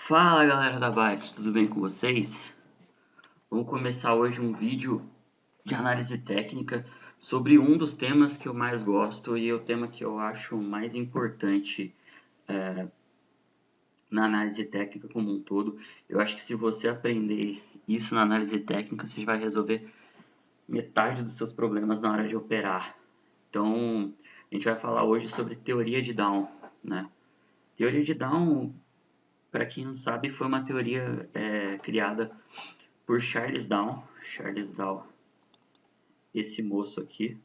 Fala galera da Bytes, tudo bem com vocês? Vamos começar hoje um vídeo de análise técnica sobre um dos temas que eu mais gosto e o tema que eu acho mais importante na análise técnica como um todo. Eu acho que se você aprender isso na análise técnica, você vai resolver metade dos seus problemas na hora de operar. Então, a gente vai falar hoje sobre teoria de Down, né? Teoria de Down, para quem não sabe, foi uma teoria criada por Charles Down. Charles Down, esse moço aqui,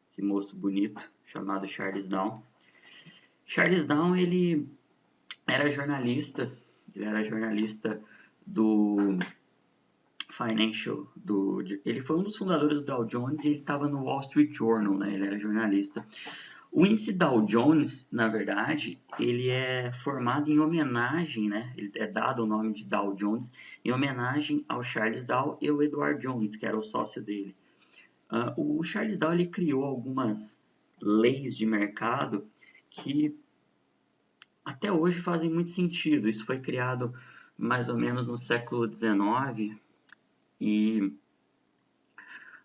esse moço bonito chamado Charles Down. Charles Down, era jornalista, ele era jornalista do ele foi um dos fundadores do Dow Jones e ele estava no Wall Street Journal, né? Ele era jornalista. O índice Dow Jones, na verdade, ele é formado em homenagem, né? Ele é dado o nome de Dow Jones em homenagem ao Charles Dow e ao Edward Jones, que era o sócio dele. O Charles Dow ele criou algumas leis de mercado que até hoje fazem muito sentido. Isso foi criado mais ou menos no século XIX e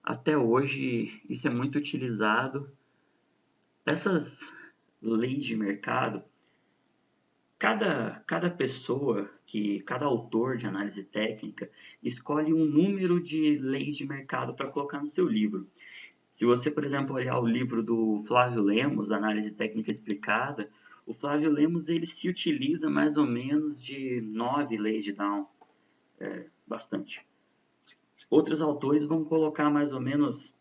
até hoje isso é muito utilizado. Essas leis de mercado, cada pessoa, cada autor de análise técnica escolhe um número de leis de mercado para colocar no seu livro. Se você, por exemplo, olhar o livro do Flávio Lemos, Análise Técnica Explicada, o Flávio Lemos ele se utiliza mais ou menos de 9 leis de Down, bastante. Outros autores vão colocar mais ou menos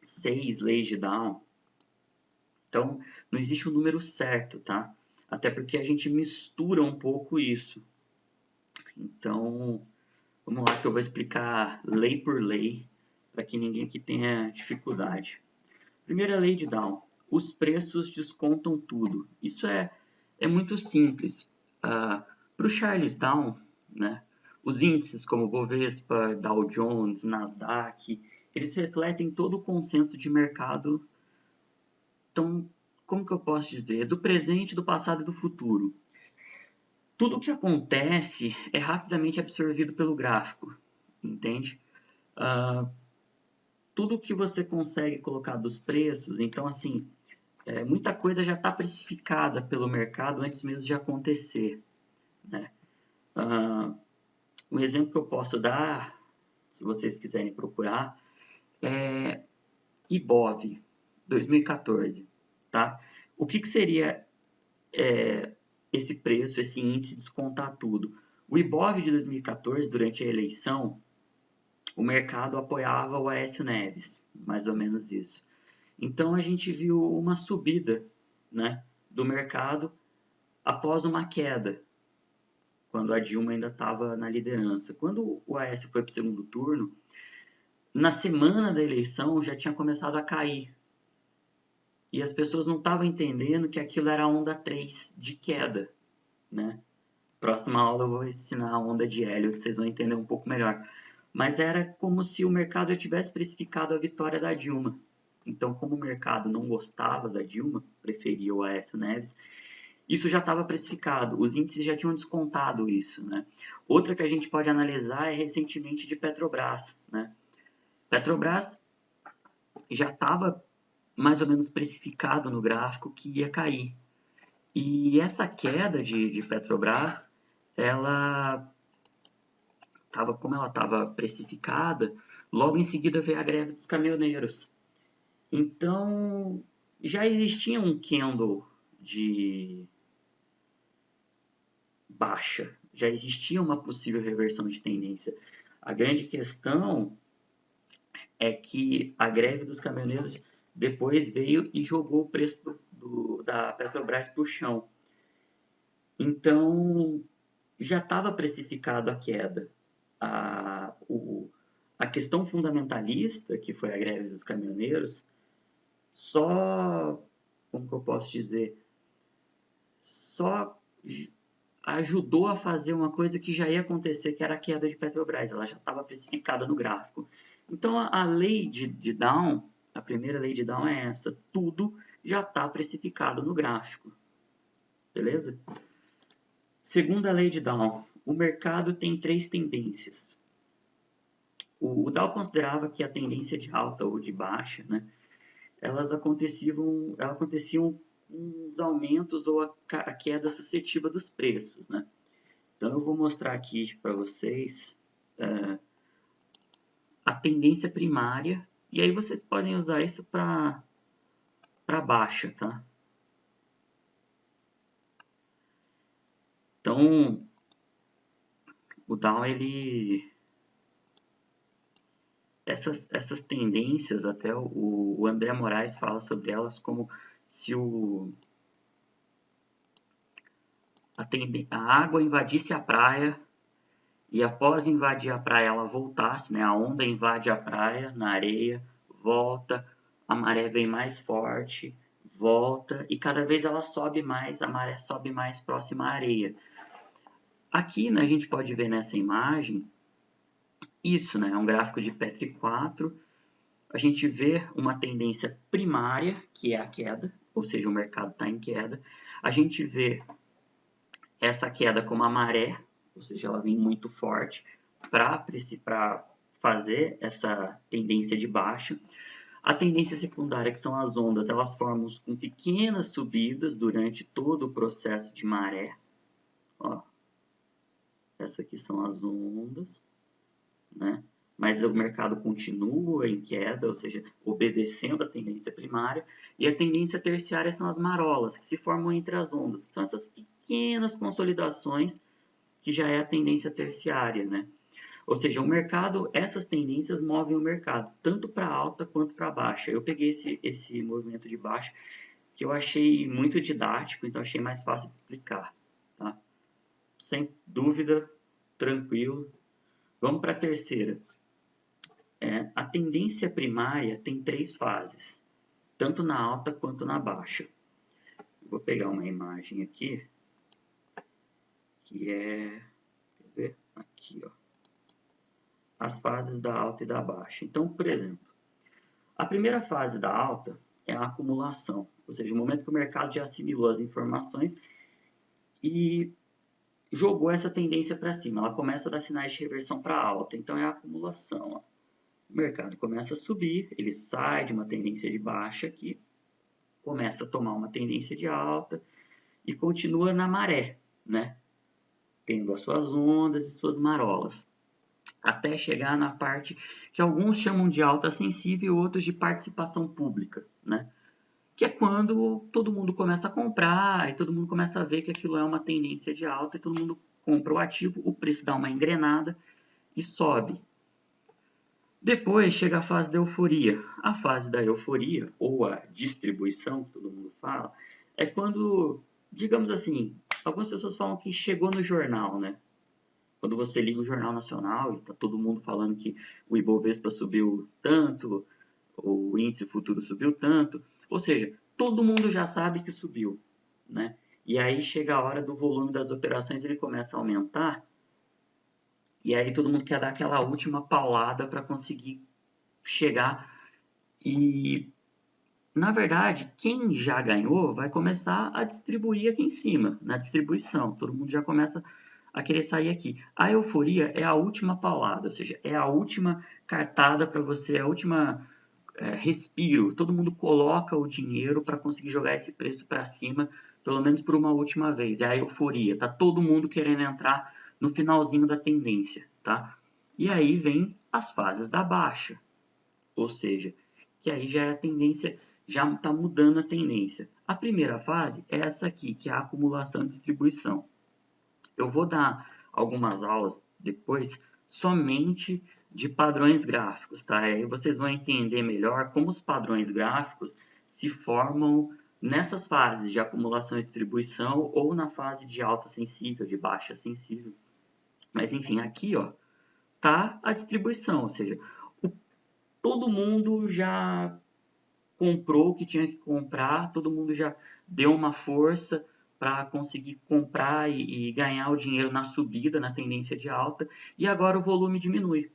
6 leis de Down. Então, não existe um número certo, tá? Até porque a gente mistura um pouco isso. Então, vamos lá que eu vou explicar lei por lei, para que ninguém aqui tenha dificuldade. Primeira lei de Down. Os preços descontam tudo. Isso é muito simples. Para o Charles Down, né, os índices como Bovespa, Dow Jones, Nasdaq, eles refletem todo o consenso de mercado. Então, como que eu posso dizer? Do presente, do passado e do futuro. Tudo o que acontece é rapidamente absorvido pelo gráfico, entende? Tudo que você consegue colocar dos preços, então assim, muita coisa já está precificada pelo mercado antes mesmo de acontecer, né? Um exemplo que eu posso dar, se vocês quiserem procurar, é IBOV 2014, tá? O que seria esse preço, esse índice descontar tudo? O IBOV de 2014, durante a eleição, o mercado apoiava o Aécio Neves, mais ou menos isso. Então a gente viu uma subida, né, do mercado após uma queda, quando a Dilma ainda estava na liderança. Quando o Aécio foi para o segundo turno, na semana da eleição já tinha começado a cair. E as pessoas não estavam entendendo que aquilo era a onda 3 de queda, né? Próxima aula eu vou ensinar a onda de Elliott, vocês vão entender um pouco melhor. Mas era como se o mercado já tivesse precificado a vitória da Dilma. Então, como o mercado não gostava da Dilma, preferia o Aécio Neves, isso já estava precificado. Os índices já tinham descontado isso, né? Outra que a gente pode analisar é recentemente de Petrobras, né? Petrobras já estava mais ou menos precificado no gráfico que ia cair. E essa queda de Petrobras, ela como ela estava precificada, logo em seguida veio a greve dos caminhoneiros. Então, já existia um candle de baixa, já existia uma possível reversão de tendência. A grande questão é que a greve dos caminhoneiros depois veio e jogou o preço da Petrobras para o chão. Então, já estava precificado a queda. A questão fundamentalista, que foi a greve dos caminhoneiros, como que eu posso dizer, só ajudou a fazer uma coisa que já ia acontecer, que era a queda de Petrobras. Ela já estava precificada no gráfico. Então, a lei de Down, a primeira lei de Down é essa. Tudo já está precificado no gráfico. Beleza? Segundo a lei de Dow, o mercado tem três tendências. O Dow considerava que a tendência de alta ou de baixa, né, elas aconteciam com os aumentos ou a queda sucessiva dos preços, né? Então eu vou mostrar aqui para vocês a tendência primária e aí vocês podem usar isso para baixa, tá? Então o Dow essas tendências até o André Moraes fala sobre elas como se a água invadisse a praia e após invadir a praia ela voltasse, né? A onda invade a praia na areia, volta, a maré vem mais forte, volta e cada vez ela sobe mais, a maré sobe mais próxima à areia. Aqui, né, a gente pode ver nessa imagem isso, né? É um gráfico de Petri 4. A gente vê uma tendência primária, que é a queda, ou seja, o mercado está em queda. A gente vê essa queda como a maré, ou seja, ela vem muito forte para fazer essa tendência de baixa. A tendência secundária, que são as ondas, elas formam com pequenas subidas durante todo o processo de maré. Ó, essa aqui são as ondas, né? Mas o mercado continua em queda, ou seja, obedecendo a tendência primária, e a tendência terciária são as marolas, que se formam entre as ondas, que são essas pequenas consolidações que já é a tendência terciária, né? Ou seja, o mercado, essas tendências movem o mercado, tanto para alta quanto para baixa. Eu peguei esse movimento de baixa, que eu achei muito didático, então achei mais fácil de explicar, tá? Sem dúvida, tranquilo. Vamos para a terceira. A tendência primária tem três fases, tanto na alta quanto na baixa. Vou pegar uma imagem aqui, que é, quer ver? Aqui, ó, as fases da alta e da baixa. Então, por exemplo, a primeira fase da alta é a acumulação, ou seja, o momento que o mercado já assimilou as informações e jogou essa tendência para cima. Ela começa a dar sinais de reversão para alta, então é a acumulação. Ó. O mercado começa a subir, ele sai de uma tendência de baixa aqui, começa a tomar uma tendência de alta e continua na maré, né? Tendo as suas ondas e suas marolas, até chegar na parte que alguns chamam de alta sensível e outros de participação pública, né? Que é quando todo mundo começa a comprar e todo mundo começa a ver que aquilo é uma tendência de alta e todo mundo compra o ativo, o preço dá uma engrenada e sobe. Depois chega a fase da euforia. A fase da euforia, ou a distribuição, que todo mundo fala, é quando, digamos assim, algumas pessoas falam que chegou no jornal, né? Quando você liga o Jornal Nacional e tá todo mundo falando que o Ibovespa subiu tanto, o índice futuro subiu tanto, ou seja, todo mundo já sabe que subiu, né? E aí chega a hora do volume das operações, ele começa a aumentar, e aí todo mundo quer dar aquela última paulada para conseguir chegar e na verdade, quem já ganhou vai começar a distribuir aqui em cima, na distribuição. Todo mundo já começa a querer sair aqui. A euforia é a última paulada, ou seja, é a última cartada para você, é a última respiro. Todo mundo coloca o dinheiro para conseguir jogar esse preço para cima, pelo menos por uma última vez. É a euforia. Tá todo mundo querendo entrar no finalzinho da tendência, tá? E aí vem as fases da baixa, ou seja, que aí já é a tendência, já está mudando a tendência. A primeira fase é essa aqui, que é a acumulação e distribuição. Eu vou dar algumas aulas depois somente de padrões gráficos, tá? Aí vocês vão entender melhor como os padrões gráficos se formam nessas fases de acumulação e distribuição ou na fase de alta sensível, de baixa sensível. Mas enfim, aqui ó, tá a distribuição, ou seja, todo mundo já comprou o que tinha que comprar, todo mundo já deu uma força para conseguir comprar e ganhar o dinheiro na subida, na tendência de alta, e agora o volume diminui.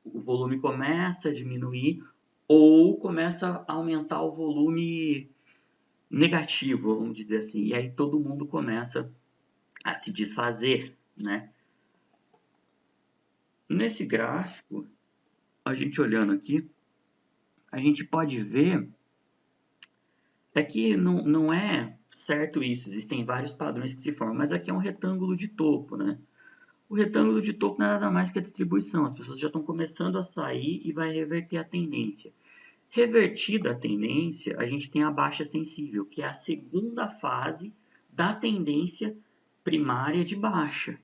O volume começa a diminuir ou começa a aumentar o volume negativo, vamos dizer assim, e aí todo mundo começa a se desfazer, né? Nesse gráfico, a gente olhando aqui, a gente pode ver que não é certo isso, existem vários padrões que se formam, mas aqui é um retângulo de topo, né? O retângulo de topo não é nada mais que a distribuição, as pessoas já estão começando a sair e vai reverter a tendência. Revertida a tendência, a gente tem a baixa sensível, que é a segunda fase da tendência primária de baixa.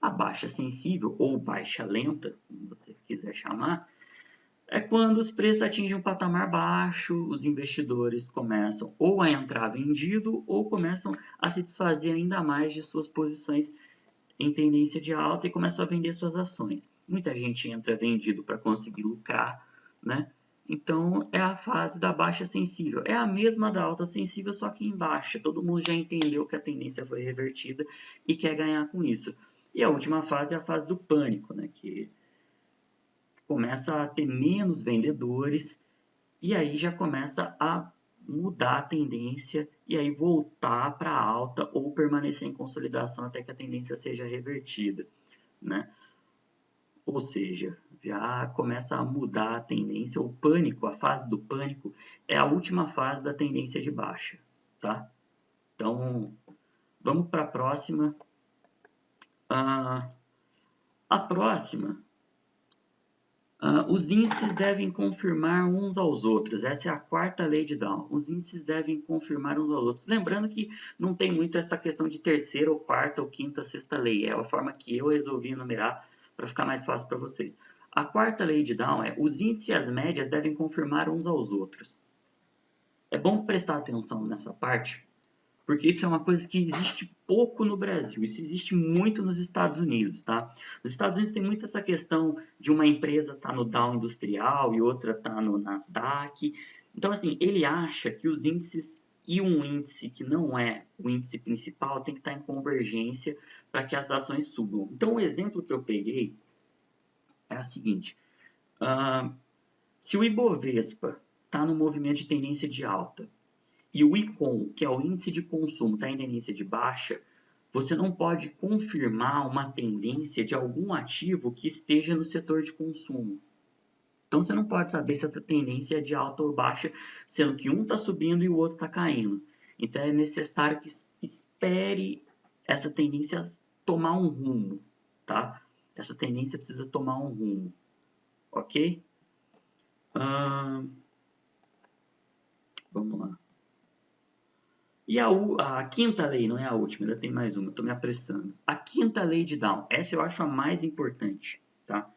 A baixa sensível, ou baixa lenta, como você quiser chamar, é quando os preços atingem um patamar baixo, os investidores começam ou a entrar vendido ou começam a se desfazer ainda mais de suas posições em tendência de alta e começam a vender suas ações. Muita gente entra vendido para conseguir lucrar, né? Então é a fase da baixa sensível. É a mesma da alta sensível, só que em baixa. Todo mundo já entendeu que a tendência foi revertida e quer ganhar com isso. E a última fase é a fase do pânico, né? Que começa a ter menos vendedores e aí já começa a mudar a tendência e aí voltar para alta ou permanecer em consolidação até que a tendência seja revertida, né? Ou seja, já começa a mudar a tendência. O pânico, a fase do pânico, é a última fase da tendência de baixa, tá? Então, vamos para a próxima. A próxima, os índices devem confirmar uns aos outros. Essa é a quarta lei de Down. Os índices devem confirmar uns aos outros. Lembrando que não tem muito essa questão de terceira, ou quarta, ou quinta, sexta lei. É a forma que eu resolvi enumerar para ficar mais fácil para vocês. A quarta lei de Down é: os índices e as médias devem confirmar uns aos outros. É bom prestar atenção nessa parte, porque isso é uma coisa que existe pouco no Brasil, isso existe muito nos Estados Unidos, tá? Nos Estados Unidos tem muito essa questão de uma empresa estar no Dow Industrial e outra estar no Nasdaq. Então, assim, ele acha que os índices e um índice que não é o índice principal tem que estar em convergência para que as ações subam. Então, o exemplo que eu peguei é o seguinte: se o Ibovespa está no movimento de tendência de alta e o ICOM, que é o índice de consumo, está em tendência de baixa, você não pode confirmar uma tendência de algum ativo que esteja no setor de consumo. Então você não pode saber se a tendência é de alta ou baixa, sendo que um está subindo e o outro está caindo. Então é necessário que espere essa tendência tomar um rumo, tá? Essa tendência precisa tomar um rumo, ok? Vamos lá. E a quinta lei, não é a última, ainda tem mais uma, estou me apressando. A quinta lei de Down, essa eu acho a mais importante, tá?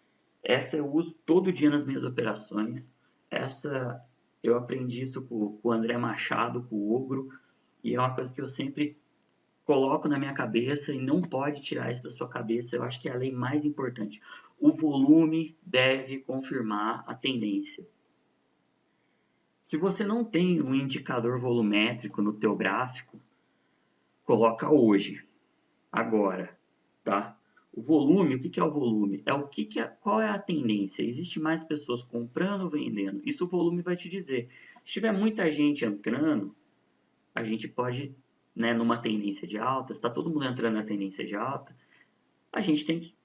Essa eu uso todo dia nas minhas operações. Essa eu aprendi isso com o André Machado, com o Ogro, e é uma coisa que eu sempre coloco na minha cabeça e não pode tirar isso da sua cabeça. Eu acho que é a lei mais importante. O volume deve confirmar a tendência. Se você não tem um indicador volumétrico no teu gráfico, coloca hoje, agora, tá? O volume, o que é o volume? É qual é a tendência? Existe mais pessoas comprando ou vendendo? Isso o volume vai te dizer. Se tiver muita gente entrando, a gente pode, né, numa tendência de alta, se está todo mundo entrando na tendência de alta, a gente tem que,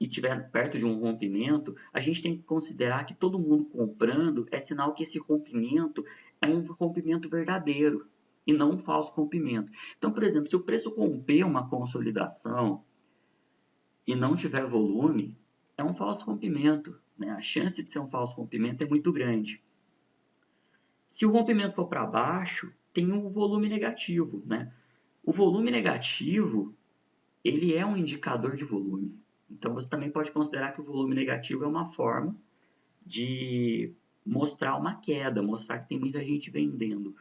e estiver perto de um rompimento, a gente tem que considerar que todo mundo comprando é sinal que esse rompimento é um rompimento verdadeiro e não um falso rompimento. Então, por exemplo, se o preço romper uma consolidação e não tiver volume, é um falso rompimento, né? A chance de ser um falso rompimento é muito grande. Se o rompimento for para baixo, tem um volume negativo, né? O volume negativo, ele é um indicador de volume. Então, você também pode considerar que o volume negativo é uma forma de mostrar uma queda, mostrar que tem muita gente vendendo.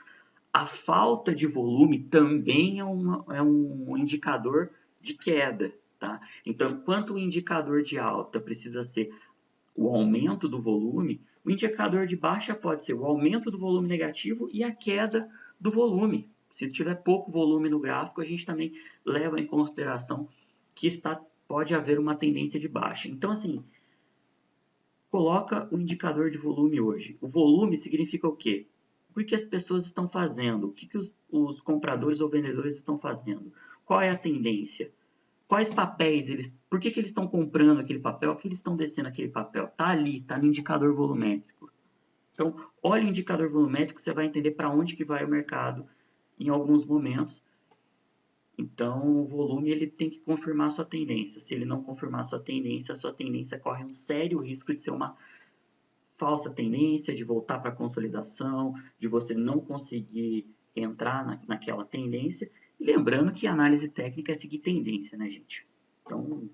A falta de volume também é um indicador de queda, tá? Então, enquanto o indicador de alta precisa ser o aumento do volume, o indicador de baixa pode ser o aumento do volume negativo e a queda do volume. Se tiver pouco volume no gráfico, a gente também leva em consideração que pode haver uma tendência de baixa. Então, assim, coloca o indicador de volume hoje. O volume significa o quê? O que as pessoas estão fazendo? O que os compradores ou vendedores estão fazendo? Qual é a tendência? quais papéis por que eles estão comprando aquele papel, que eles estão descendo aquele papel. Tá ali, tá no indicador volumétrico. Então, olha o indicador volumétrico, você vai entender para onde que vai o mercado em alguns momentos. Então, o volume ele tem que confirmar a sua tendência. Se ele não confirmar a sua tendência corre um sério risco de ser uma falsa tendência, de voltar para a consolidação, de você não conseguir entrar naquela tendência. E lembrando que a análise técnica é seguir tendência, né, gente? Então,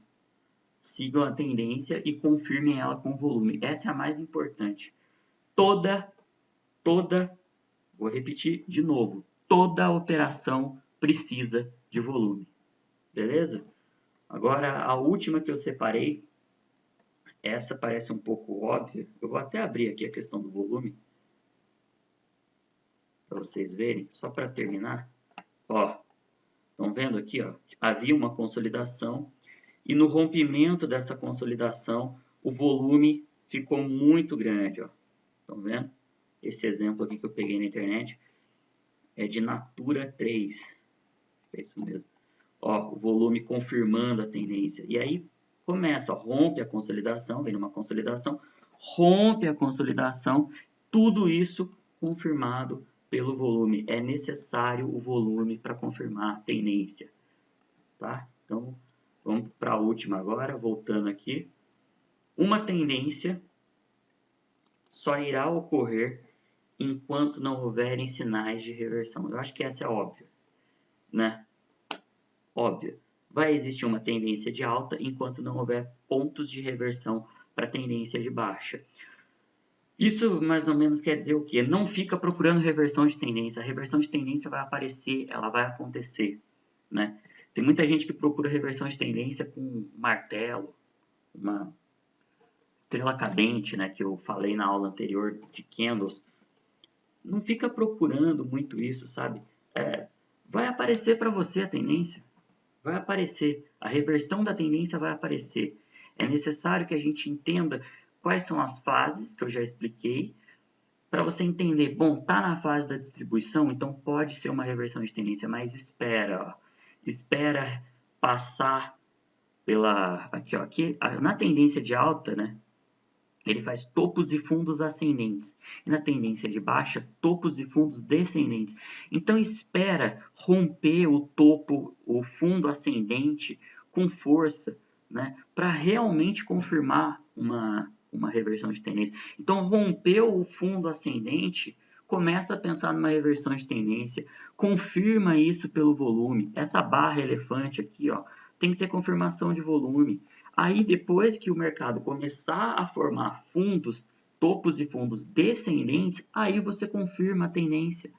sigam a tendência e confirmem ela com volume. Essa é a mais importante. Toda, vou repetir de novo, toda operação precisa de volume. Beleza? Agora, a última que eu separei, essa parece um pouco óbvia. Eu vou até abrir aqui a questão do volume, para vocês verem, só para terminar. Ó, estão vendo aqui, ó, havia uma consolidação e no rompimento dessa consolidação, o volume ficou muito grande, ó. Estão vendo? Esse exemplo aqui que eu peguei na internet é de Natura 3. É isso mesmo. Ó, o volume confirmando a tendência. E aí começa, ó, rompe a consolidação, vem numa consolidação, rompe a consolidação, tudo isso confirmado pelo volume. É necessário o volume para confirmar a tendência. Tá? Então, vamos para a última agora, voltando aqui. Uma tendência só irá ocorrer enquanto não houverem sinais de reversão. Eu acho que essa é óbvia, né? Óbvia. Vai existir uma tendência de alta enquanto não houver pontos de reversão para tendência de baixa. Isso mais ou menos quer dizer o quê? Não fica procurando reversão de tendência. A reversão de tendência vai aparecer, ela vai acontecer, né? Tem muita gente que procura reversão de tendência com um martelo, uma estrela cadente, né, que eu falei na aula anterior de candles. Não fica procurando muito isso, sabe? Vai aparecer para você a tendência. Vai aparecer. A reversão da tendência vai aparecer. É necessário que a gente entenda quais são as fases que eu já expliquei, para você entender, bom, tá na fase da distribuição, então pode ser uma reversão de tendência, mas espera, ó. Espera passar pela, aqui, na tendência de alta, né? Ele faz topos e fundos ascendentes. E na tendência de baixa, topos e fundos descendentes. Então espera romper o topo, o fundo ascendente com força, né, para realmente confirmar uma reversão de tendência. Então rompeu o fundo ascendente, começa a pensar numa reversão de tendência, confirma isso pelo volume. Essa barra elefante aqui, ó, tem que ter confirmação de volume. Aí, depois que o mercado começar a formar fundos, topos e fundos descendentes, aí você confirma a tendência.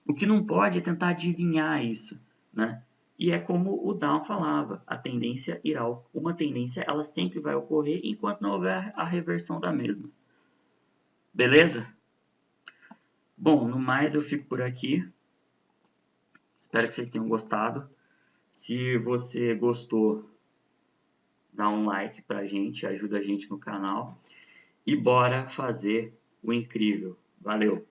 O que não pode é tentar adivinhar isso, né? E é como o Down falava, a tendência irá, uma tendência ela sempre vai ocorrer enquanto não houver a reversão da mesma. Beleza? Bom, no mais eu fico por aqui. Espero que vocês tenham gostado. Se você gostou, dá um like pra gente, ajuda a gente no canal. E bora fazer o incrível. Valeu!